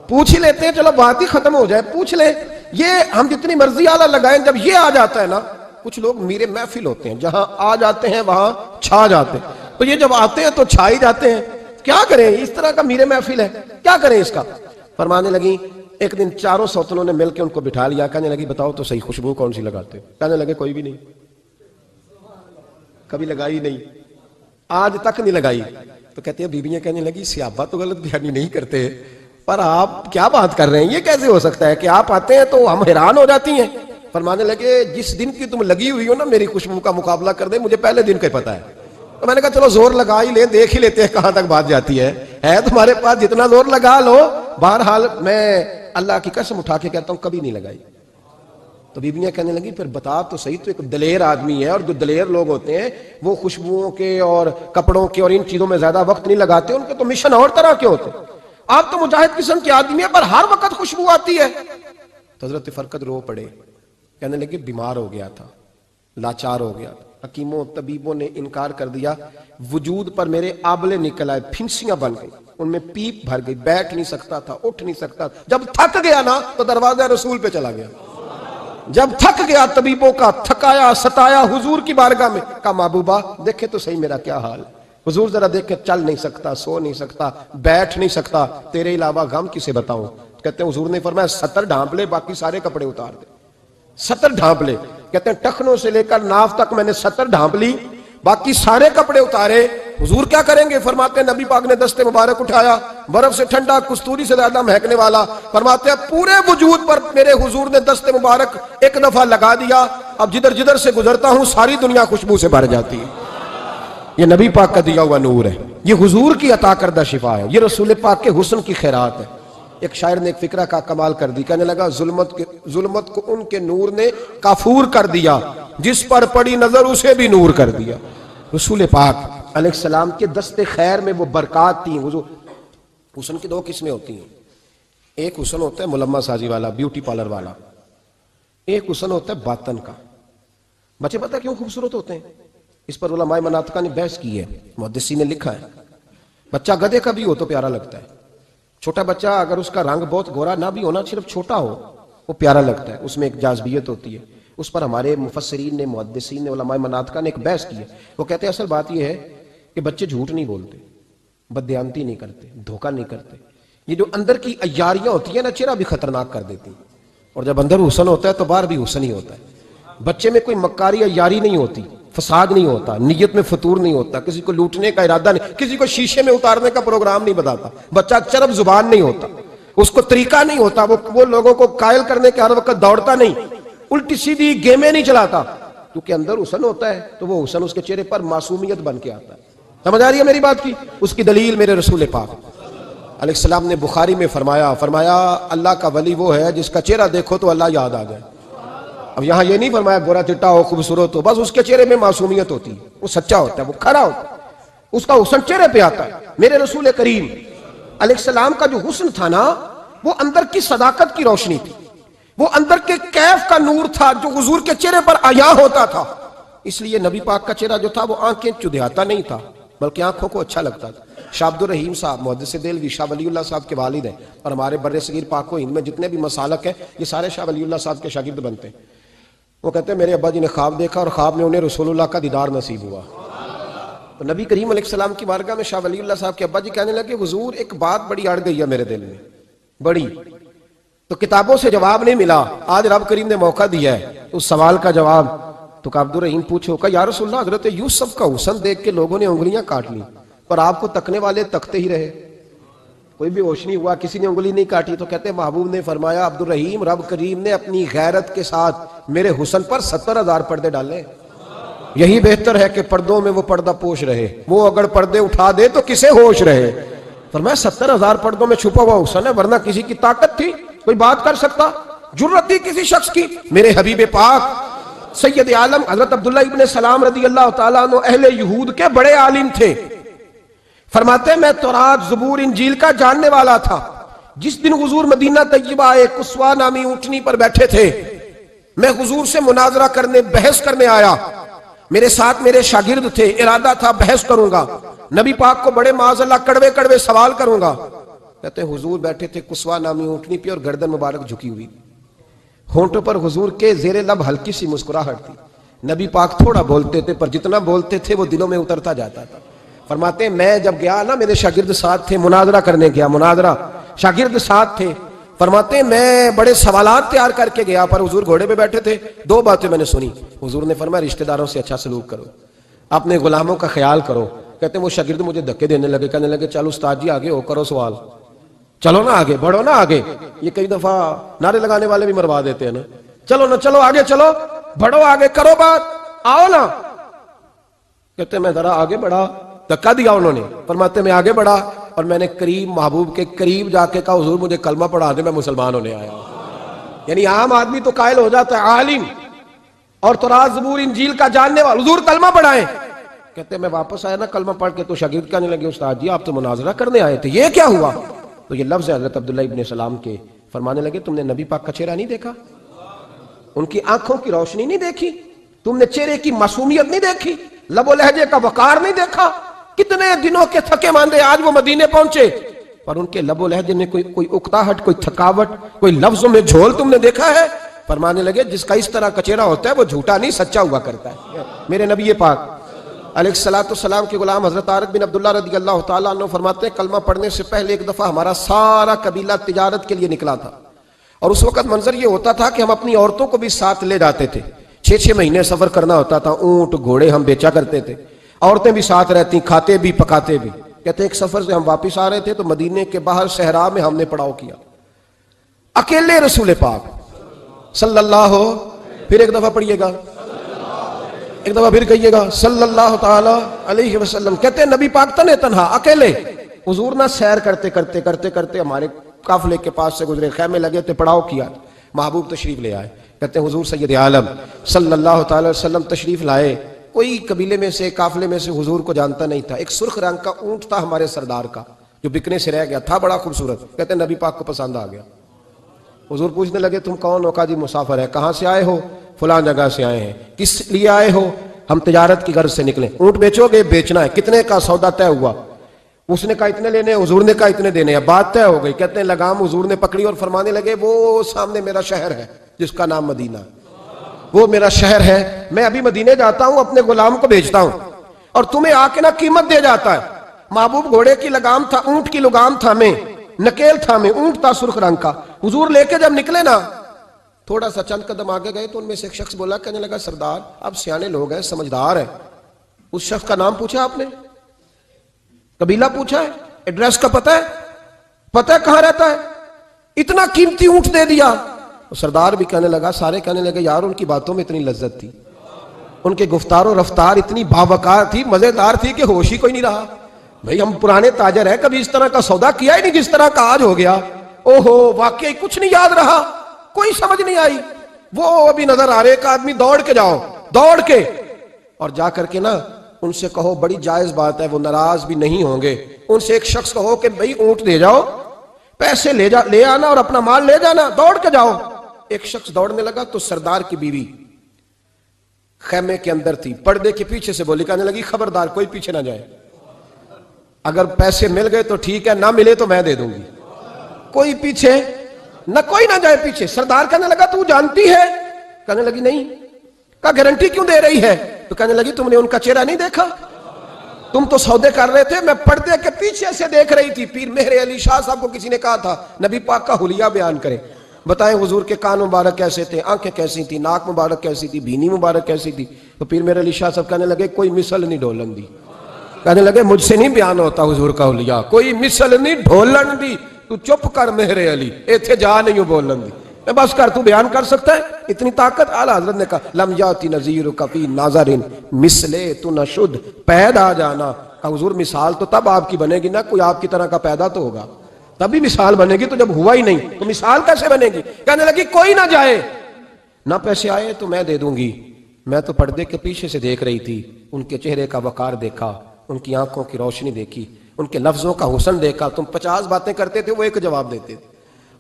پوچھ ہی لیتے ہیں، چلو بات ہی ختم ہو جائے، پوچھ لیں۔ یہ ہم جتنی مرضی اعلیٰ لگائیں، جب یہ آ جاتا ہے نا، کچھ لوگ میرے محفل ہوتے ہیں، جہاں آ جاتے ہیں وہاں چھا جاتے ہیں، تو یہ جب آتے ہیں تو چھا ہی جاتے ہیں۔ کیا کریں، اس طرح کا میرے محفل ہے، کیا کریں اس کا؟ فرمانے لگی ایک دن چاروں سوتنوں نے مل کے ان کو بٹھا لیا، کہنے لگی بتاؤ تو صحیح خوشبو کون سی لگاتے؟ کہنے لگے کوئی بھی نہیں، کبھی لگائی نہیں، آج تک نہیں لگائی۔ تو کہتے ہیں بیویاں کہنے لگی صحابہ تو غلط بیانی نہیں کرتے، پر آپ کیا بات کر رہے ہیں، یہ کیسے ہو سکتا ہے کہ آپ آتے ہیں تو ہم حیران ہو جاتی ہیں۔ فرمانے لگے جس دن کی تم لگی ہوئی ہو نا میری خوشبو کا مقابلہ کر دے، مجھے پہلے دن کا پتہ ہے۔ تو میں نے کہا چلو زور لگا ہی لیں، دیکھ ہی لیتے ہیں کہاں تک بات جاتی ہے تمہارے پاس جتنا زور لگا لو۔ بہرحال میں اللہ کی قسم اٹھا کے کہتا ہوں کبھی نہیں لگائی۔ تو بیویاں کہنے لگی پھر بتا تو صحیح، تو ایک دلیر آدمی ہے، اور جو دلیر لوگ ہوتے ہیں وہ خوشبوؤں کے اور کپڑوں کے اور ان چیزوں میں زیادہ وقت نہیں لگاتے، ان کے تو مشن اور طرح کے ہوتے ہیں۔ آپ تو مجاہد قسم کے آدمی ہیں پر ہر وقت خوشبو آتی ہے۔ تو حضرت فرقد رو پڑے، کہنے لگے بیمار ہو گیا تھا، لاچار ہو گیا، حکیموں طبیبوں نے انکار کر دیا، وجود پر میرے آبلے نکل آئے، پھنسیاں بن گئی، ان میں پیپ بھر گئی، بیٹھ نہیں سکتا تھا، اٹھ نہیں سکتا، جب تھک گیا نا تو دروازہ رسول پہ چلا گیا۔ جب تھک گیا طبیبوں کا تھکایا ستایا حضور کی بارگاہ میں، کہا محبوبہ دیکھے تو صحیح میرا کیا حال ہے۔ حضور ذرا دیکھ کے چل نہیں سکتا، سو نہیں سکتا، بیٹھ نہیں سکتا، تیرے علاوہ غم کسے بتاؤں؟ کہتے ہیں حضور نے فرمایا 70 ڈھانپ لے، باقی سارے کپڑے اتار دے۔ 70 ڈھانپ لے، کہتے ہیں ٹخنوں سے لے کر ناف تک میں نے 70 ڈھانپ لی، باقی سارے کپڑے اتارے۔ حضور کیا کریں گے؟ فرماتے ہیں نبی پاک نے دست مبارک اٹھایا، برف سے ٹھنڈا، کستوری سے زیادہ مہکنے والا، فرماتے ہیں پورے وجود پر میرے حضور نے دست مبارک ایک دفعہ لگا دیا، اب جدھر جدھر سے گزرتا ہوں ساری دنیا خوشبو سے بھر جاتی ہے۔ یہ نبی پاک کا دیا ہوا نور ہے، یہ حضور کی عطا کردہ شفا ہے، یہ رسول پاک کے حسن کی خیرات ہے۔ ایک شاعر نے ایک فکرہ کا کمال کر دی، کہنے لگا ظلمت کو ان کے نور نے کافور کر دیا، جس پر پڑی نظر اسے بھی نور کر دیا۔ رسول پاک علیہ السلام کے دست خیر میں وہ برکات تھی۔ حسن کی 2 قسمیں ہوتی ہیں، ایک حسن ہوتا ہے ملمہ سازی والا، بیوٹی پارلر والا، ایک حسن ہوتا ہے باطن کا۔ بچے پتہ کیوں خوبصورت ہوتے ہیں؟ اس پر علماء مناطقہ نے بحث کی ہے، محدثین نے لکھا ہے۔ بچہ گدھے کا بھی ہو تو پیارا لگتا ہے، چھوٹا بچہ اگر اس کا رنگ بہت گورا نہ بھی ہونا، صرف چھوٹا ہو وہ پیارا لگتا ہے، اس میں ایک جاذبیت ہوتی ہے۔ اس پر ہمارے مفسرین نے، محدثین نے، علماء مناطق نے ایک بحث کی ہے. وہ کہتے ہیں اصل بات یہ ہے کہ بچے جھوٹ نہیں بولتے، بددیانتی نہیں کرتے، دھوکہ نہیں کرتے. یہ جو اندر کی عیاریاں ہوتی ہیں نا، چہرہ بھی خطرناک کر دیتی ہیں. اور جب اندر حسن ہوتا ہے تو باہر بھی حسن ہی ہوتا ہے. بچے میں کوئی مکاری عیاری نہیں ہوتی، فساد نہیں ہوتا، نیت میں فطور نہیں ہوتا، کسی کو لوٹنے کا ارادہ نہیں، کسی کو شیشے میں اتارنے کا پروگرام نہیں بتاتا. بچہ چرب زبان نہیں ہوتا، اس کو طریقہ نہیں ہوتا، وہ لوگوں کو قائل کرنے کے ہر وقت دوڑتا نہیں، الٹی سیدھی گیمیں نہیں چلاتا. کیونکہ اندر حسن ہوتا ہے تو وہ حسن اس کے چہرے پر معصومیت بن کے آتا ہے. سمجھ آ رہی ہے میری بات کی؟ اس کی دلیل میرے رسول پاک علیہ السلام نے بخاری میں فرمایا اللہ کا ولی وہ ہے جس کا چہرہ دیکھو تو اللہ یاد آ جائے. اب یہاں یہ نہیں فرمایا گورا چٹا ہو، خوبصورت ہو، بس اس کے چہرے میں معصومیت ہوتی ہے، وہ سچا ہوتا ہے، وہ کھرا ہوتا ہے، اس کا حسن چہرے پہ آتا ہے. میرے رسول کریم علیہ السلام کا جو حسن تھا نا، وہ اندر کی صداقت کی روشنی تھی، وہ اندر کے کیف کا نور تھا جو حضور کے چہرے پر عیاں ہوتا تھا. اس لیے نبی پاک کا چہرہ جو تھا وہ آنکھیں چدھیاتا نہیں تھا، بلکہ آنکھوں کو اچھا لگتا تھا. شاہ عبد الرحیم صاحب محدث دہلوی شاہ ولی اللہ صاحب کے والد ہیں، اور ہمارے بر صغیر پاک و ہند میں جتنے بھی مسالک ہیں یہ سارے شاہ ولی اللہ صاحب کے شاگرد بنتے ہیں. وہ کہتے ہیں میرے ابا جی نے خواب دیکھا اور خواب میں انہیں رسول اللہ کا دیدار نصیب ہوا. تو نبی کریم علیہ السلام کی بارگاہ میں شاہ ولی اللہ صاحب کے ابا جی کہنے لگے حضور ایک بات بڑی اڑ گئی ہے میرے دل میں، بڑی، تو کتابوں سے جواب نہیں ملا، آج رب کریم نے موقع دیا ہے اس سوال کا جواب. تو عبد الرحیم پوچھو کہ یا رسول اللہ حضرت یوسف کا حسن دیکھ کے لوگوں نے انگلیاں کاٹ لی، پر آپ کو تکنے والے تکتے ہی رہے، کوئی بھی ہوش نہیں ہوا، کسی نے انگلی نہیں کاٹی. تو کہتے ہیں محبوب نے فرمایا عبد الرحیم رب کریم نے اپنی غیرت کے ساتھ میرے حسن پر 70,000 پردے ڈالے. یہی بہتر ہے کہ پردوں میں وہ پردہ پوش رہے، وہ اگر پردے اٹھا دے تو کسے ہوش رہے. فرمایا 70,000 پردوں میں چھپا ہوا حسن ہے، ورنہ کسی کی طاقت تھی کوئی بات کر سکتا، جرت تھی کسی شخص کی. میرے حبیب پاک سید عالم حضرت عبداللہ ابن سلام رضی اللہ تعالیٰ عنہ اہل یہود کے بڑے عالم تھے. فرماتے ہیں میں تورات زبور انجیل کا جاننے والا تھا. جس دن حضور مدینہ طیبہ آئے، قصوہ نامی اونٹنی پر بیٹھے تھے، میں حضور سے مناظرہ کرنے، بحث کرنے آیا. میرے ساتھ میرے شاگرد تھے، ارادہ تھا بحث کروں گا، نبی پاک کو بڑے معاذ اللہ کڑوے کڑوے سوال کروں گا. کہتے ہیں حضور بیٹھے تھے قصوہ نامی اونٹنی پہ اور گردن مبارک جھکی ہوئی، ہونٹوں پر حضور کے زیر لب ہلکی سی مسکراہٹ تھی. نبی پاک تھوڑا بولتے تھے پر جتنا بولتے تھے وہ دلوں میں اترتا جاتا تھا. فرماتے ہیں میں جب گیا نا، میرے شاگرد ساتھ تھے، مناظرہ کرنے گیا، مناظرہ شاگرد ساتھ تھے. فرماتے ہیں میں بڑے سوالات تیار کر کے گیا، پر حضور گھوڑے پہ بیٹھے تھے. دو باتیں میں نے سنی. حضور نے فرمایا رشتہ داروں سے اچھا سلوک کرو، اپنے غلاموں کا خیال کرو. کہتے ہیں وہ شاگرد مجھے دھکے دینے لگے، کہنے لگے چلو استاد جی آگے ہو، کرو سوال، چلو نا آگے بڑھو نا آگے. یہ کئی دفعہ نعرے لگانے والے بھی مروا دیتے ہیں نا، چلو نا چلو آگے، چلو بڑھو آگے، کرو بات، آؤ نا. کہتے ہیں میں ذرا آگے بڑھا، دھکا دیا انہوں نے. فرماتے میں آگے بڑھا اور میں نے قریب محبوب کے قریب جا کے کہا حضور مجھے کلمہ پڑھا دے، میں مسلمان ہونے آیا. یعنی عام آدمی تو قائل ہو جاتا ہے، عالم اور تورات زبور انجیل کا جاننے والا، حضور کلمہ پڑھائیں. کہتے ہیں میں واپس آیا نا کلمہ پڑھ کے، تو شاگرد کہنے لگے استاد جی آپ تو مناظرہ کرنے آئے تھے، یہ کیا ہوا؟ تو یہ لفظ ہے حضرت عبداللہ ابن سلام کے. فرمانے لگے تم نے نبی پاک کا چہرہ نہیں دیکھا، ان کی آنکھوں کی روشنی نہیں دیکھی، تم نے چہرے کی معصومیت نہیں دیکھی، لب و لہجے کا وقار نہیں دیکھا. کتنے دنوں کے تھکے ماندے آج وہ مدینے پہنچے، پر ان کے لب و لہجے میں کوئی اکتاہٹ، کوئی تھکاوٹ، کوئی لفظوں میں جھول تم نے دیکھا ہے؟ فرمانے لگے جس کا اس طرح کا چہرہ ہوتا ہے وہ جھوٹا نہیں سچا ہوا کرتا ہے. میرے نبی پاک علیہ السلام کے غلام حضرت طارق بن عبداللہ رضی اللہ تعالیٰ عنہ فرماتے ہیں کلمہ پڑھنے سے پہلے ایک دفعہ ہمارا سارا قبیلہ تجارت کے لیے نکلا تھا، اور اس وقت منظر یہ ہوتا تھا کہ ہم اپنی عورتوں کو بھی ساتھ لے جاتے تھے. 6 مہینے سفر کرنا ہوتا تھا، اونٹ گھوڑے ہم بیچا کرتے تھے، عورتیں بھی ساتھ رہتی، کھاتے بھی پکاتے بھی. کہتے ہیں ایک سفر سے ہم واپس آ رہے تھے تو مدینے کے باہر صحرا میں ہم نے پڑاؤ کیا، اکیلے رسول پاک صلی اللہ، پھر ایک دفعہ پڑھیے گا، ایک دفعہ پھر کہیے گا صلی اللہ تعالی علیہ وسلم. کہتے ہیں نبی پاک تنے تنہا اکیلے. حضور نہ سیر کرتے کرتے کرتے کرتے ہمارے قافلے کے پاس سے گزرے، خیمے لگے تھے، پڑاؤ کیا، محبوب تشریف لے آئے. کہتے ہیں حضور سید عالم صلی اللہ تعالی وسلم تشریف لائے. کوئی قبیلے میں سے، قافلے میں سے حضور کو جانتا نہیں تھا. ایک سرخ رنگ کا اونٹ تھا ہمارے سردار کا جو بکنے سے رہ گیا تھا، بڑا خوبصورت. کہتے ہیں نبی پاک کو پسند آ گیا. حضور پوچھنے لگے تم کون ہو؟ کہا جی مسافر ہے. کہاں سے آئے ہو؟ فلاں جگہ سے آئے ہیں. کس لیے آئے ہو؟ ہم تجارت کی غرض سے نکلے. اونٹ بیچو گے؟ بیچنا ہے. کتنے کا؟ سودا طے ہوا. اس نے کہا اتنے لینے، حضور نے کہا اتنے دینے ہیں، بات طے ہو گئی. کہتے ہیں لگام حضور نے پکڑی اور فرمانے لگے وہ سامنے میرا شہر ہے جس کا نام مدینہ ہے. وہ میرا شہر ہے، میں ابھی مدینے جاتا ہوں، اپنے غلام کو بھیجتا ہوں اور تمہیں آ کے نہ قیمت دے جاتا ہے۔ محبوب گھوڑے کی لگام تھا، اونٹ کی لگام تھا میں، نکیل تھا میں، اونٹ تھا سرخ رنگ کا۔ حضور لے کے جب نکلے نا، تھوڑا سا چند قدم آگے گئے تو ان میں سے ایک شخص بولا، کہنے لگا سردار آپ سیانے لوگ ہیں، سمجھدار ہیں، اس شخص کا نام پوچھا آپ نے، قبیلہ پوچھا ہے، ایڈریس کا پتہ ہے، پتہ ہے کہاں رہتا ہے، اتنا قیمتی اونٹ دے دیا۔ سردار بھی کہنے لگا، سارے کہنے لگے یار ان کی باتوں میں اتنی لذت تھی، ان کے گفتار و رفتار اتنی باوقار تھی، مزیدار تھی کہ ہوش ہی کوئی نہیں رہا۔ بھئی ہم پرانے تاجر ہیں، کبھی اس طرح کا سودا کیا ہی نہیں جس طرح کا آج ہو گیا۔ اوہو واقعی کچھ نہیں یاد رہا، کوئی سمجھ نہیں آئی۔ وہ ابھی نظر آ رہے، ایک آدمی دوڑ کے جاؤ، دوڑ کے اور جا کر کے نا ان سے کہو، بڑی جائز بات ہے، وہ ناراض بھی نہیں ہوں گے، ان سے ایک شخص کہو کہ بھئی اونٹ دے جاؤ، پیسے لے آنا اور اپنا مال لے جانا، دوڑ کے جاؤ۔ ایک شخص دوڑنے لگا تو سردار کی بیوی خیمے کے اندر تھی، پردے کے پیچھے سے بولی، کہنے لگی خبردار کوئی پیچھے نہ جائے، اگر پیسے مل گئے تو ٹھیک ہے، نہ ملے تو میں دے دوں گی، کوئی پیچھے نہ، کوئی نہ جائے پیچھے۔ سردار کہنے لگا تو جانتی ہے؟ کہنے لگی نہیں۔ کہا گارنٹی کیوں دے رہی ہے؟ تو کہنے لگی تم نے ان کا چہرہ نہیں دیکھا، تم تو سودے کر رہے تھے، میں پردے کے پیچھے سے دیکھ رہی تھی۔ پیر مہر علی شاہ صاحب کو کسی نے کہا تھا نبی پاک کا حلیہ بیان کرے، بتائیں حضور کے کان مبارک کیسے تھے، آنکھیں کیسی تھی، ناک مبارک کیسی تھی، بینی مبارک کیسی تھی۔ تو پیر مہر علی شاہ صاحب کہنے لگے کوئی مثل نہیں ڈھولن دی، کہنے لگے مجھ سے نہیں بیان ہوتا حضور کا حلیہ، کوئی مثل نہیں ڈھولن دی، تو چپ کر مہر علی، ایتھے جا نہیں بولن دی، میں بس کر، تو بیان کر سکتا ہے اتنی طاقت؟ اعلیٰ حضرت نے کہا لم یاتی نذیرک فی ناظرن مثلے تو نشد، پیدا جانا۔ کہا حضور مثال تو تب آپ کی بنے گی نا، کوئی آپ کی طرح کا پیدا تو ہوگا، تبھی مثال بنے گی، تو جب ہوا ہی نہیں تو مثال کیسے بنے گی؟ کہنے لگی کوئی نہ جائے، نہ پیسے آئے تو میں دے دوں گی، میں تو پردے کے پیچھے سے دیکھ رہی تھی، ان کے چہرے کا وقار دیکھا، ان کی آنکھوں کی روشنی دیکھی، ان کے لفظوں کا حسن دیکھا۔ تم 50 باتیں کرتے تھے، وہ ایک جواب دیتے تھے،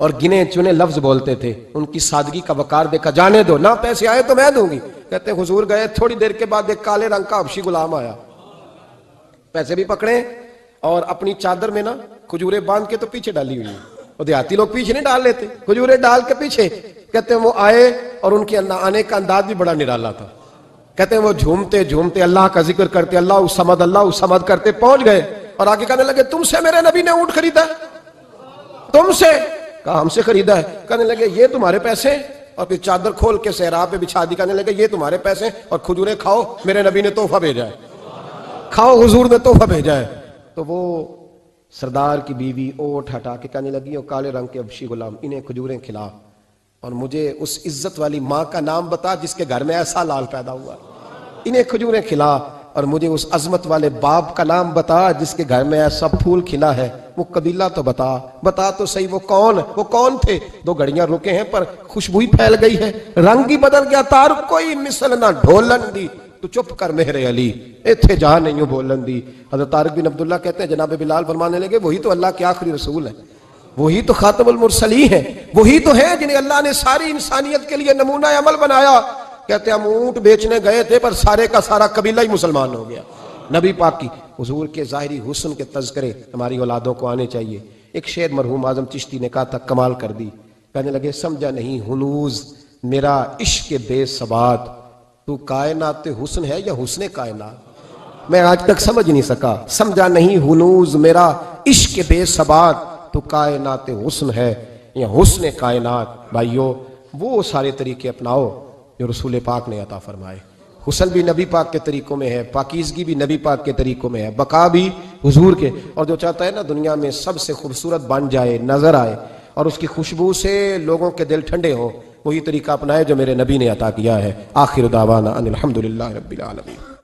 اور گنے چنے لفظ بولتے تھے، ان کی سادگی کا وقار دیکھا۔ جانے دو، نہ پیسے آئے تو میں دوں گی۔ کہتے ہیں حضور گئے، تھوڑی دیر کے بعد ایک کالے رنگ کا حبشی غلام آیا، پیسے بھی پکڑے اور اپنی چادر میں نا کھجورے باندھ کے تو پیچھے ڈالی ہوئی، اور دیہاتی لوگ پیچھے نہیں ڈال لیتے، کھجورے ڈال کے پیچھے۔ کہتے ہیں وہ آئے اور ان کے آنے کا انداز بھی بڑا نرالا تھا۔ کہتے ہیں وہ جھومتے جھومتے اللہ کا ذکر کرتے، اللہ الصمد کرتے پہنچ گئے، اور آگے کہنے لگے تم سے میرے نبی نے اونٹ خریدا ہے؟ تم سے؟ کہا ہم سے خریدا ہے۔ کہنے لگے یہ تمہارے پیسے؟ اور پھر چادر کھول کے صحرا پہ بچھا دی، کہنے لگے یہ تمہارے پیسے، اور کھجورے کھاؤ، میرے نبی نے تحفہ بھیجا ہے، کھاؤ حضور نے تحفہ بھیجا ہے۔ تو وہ سردار کی بیوی اوٹ ہٹا کے کہنے لگی وہ کالے رنگ کے حبشی غلام، انہیں کھجوریں کھلا اور مجھے اس عزت والی ماں کا نام بتا جس کے گھر میں ایسا لال پیدا ہوا، انہیں کھجوریں کھلا، اور مجھے اس عظمت والے باپ کا نام بتا جس کے گھر میں ایسا پھول کھلا ہے، وہ قبیلہ تو بتا تو صحیح، وہ کون تھے؟ 2 گھڑیاں رکے ہیں پر خوشبو ہی پھیل گئی ہے، رنگ ہی بدل گیا، تار کوئی مثل نہ ڈھولن دی، تو چپ کر مہر علی، ایتھے جہاں نہیں بولن دی۔ حضرت طارق بن عبداللہ کہتے ہیں جناب بلال فرمانے لگے وہی تو اللہ کے آخری رسول ہیں، وہی تو خاتم المرسلین ہیں، وہی تو ہیں جنہیں اللہ نے ساری انسانیت کے لیے نمونہ عمل بنایا۔ کہتے ہیں ہم اونٹ بیچنے گئے تھے پر سارے کا سارا قبیلہ ہی مسلمان ہو گیا۔ نبی پاک کی حضور کے ظاہری حسن کے تذکرے ہماری اولادوں کو آنے چاہیے۔ ایک شعر مرحوم اعظم چشتی نے کہا تھا، کمال کر دی، کہنے لگے سمجھا نہیں ہنوز میرا عشق بے ثبات، تو کائنات حسن ہے یا حسن کائنات؟ میں آج تک سمجھ نہیں سکا، سمجھا نہیں ہنوز میرا عشق بے ثبات، تو کائنات حسن ہے یا حسن کائنات۔ بھائیو وہ سارے طریقے اپناؤ جو رسول پاک نے عطا فرمائے۔ حسن بھی نبی پاک کے طریقوں میں ہے، پاکیزگی بھی نبی پاک کے طریقوں میں ہے، بقا بھی حضور کے۔ اور جو چاہتا ہے نا دنیا میں سب سے خوبصورت بن جائے، نظر آئے، اور اس کی خوشبو سے لوگوں کے دل ٹھنڈے ہوں، وہی طریقہ اپنائے جو میرے نبی نے عطا کیا ہے۔ آخر دعوانا ان الحمدللہ رب العالمین۔